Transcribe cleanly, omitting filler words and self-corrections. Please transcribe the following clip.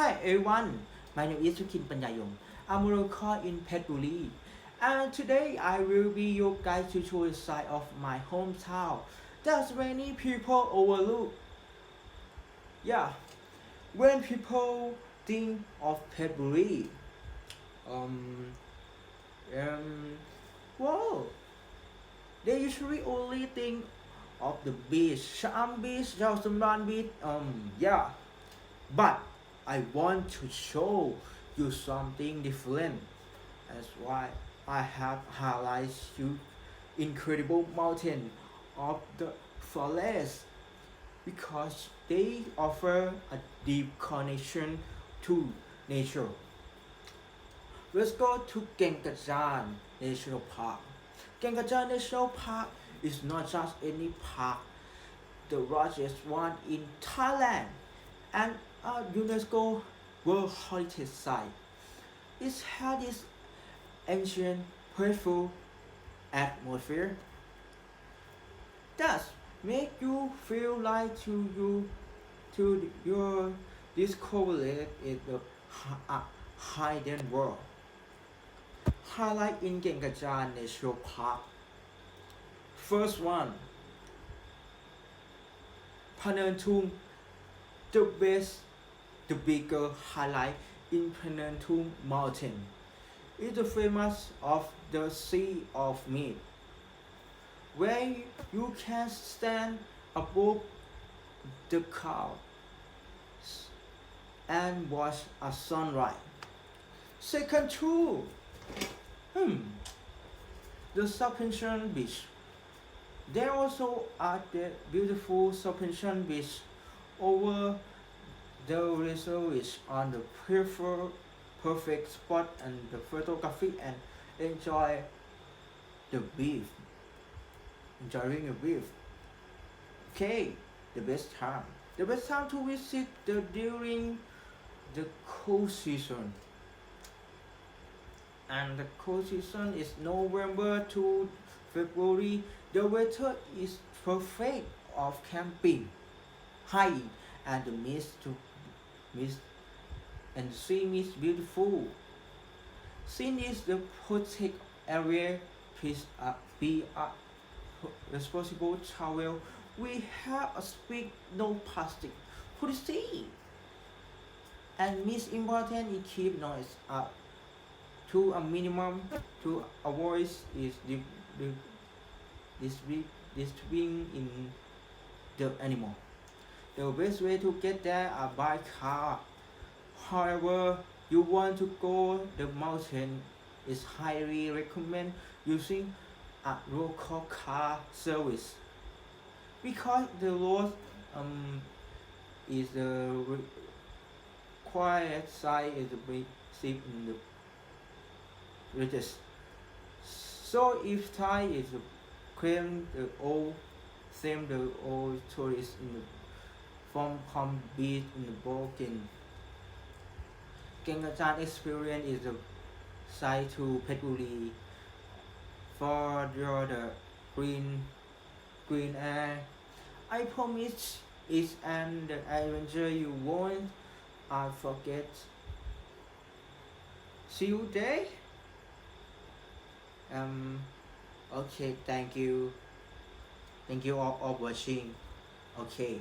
Hi everyone, my name isญญายม I'm a local in เพชรบุรี and today I will be your guide to show the side of my hometown that many people overlook. Yeah, when people think of เพชรบุรี, um, well, they usually only think of the beach, Sham Beach, Yausamban Beach, yeah. But I want to show you something different. That's why I have highlighted you incredible mountain of the forest because they offer a deep connection to nature. Let's go to Kaeng Krachan National Park. Kaeng Krachan National Park is not just any park, the largest one in Thailand and a UNESCO World Heritage Site. It has this ancient, peaceful atmosphere that make you feel like your discovery in the hidden world. Highlight in Kaeng Krachan National Park. First one, Panantum, the bigger highlight in Panantum Mountain is the famous of the Sea of Meat, where you can stand above the clouds and watch a sunrise. Second two, the suspension beach. There also are the beautiful suspension beach over the reservoir on the perfect spot and the photography and enjoying the view. Okay, the best time. The best time to visit during the cool season. And the cold season is November to February. The weather is perfect of camping, hiking, and the mist and the sea is beautiful. Since it's the protected area, please be responsible travel. We have a strict no plastic policy. And most important is keep noise up to a minimum to avoid disturbing in the animal. The best way to get there are by car. However, you want to go the mountain is highly recommend using a local car service because the road is the quiet side is the big safe in the ridges. So if Thai is claim the old tourists in the from Palm Beach in the broken. Kaeng Krachan experience is the site to เพชรบุรี for the green air. I promise it's an adventure you won't forget. See you there. Okay, thank you all of watching. Okay.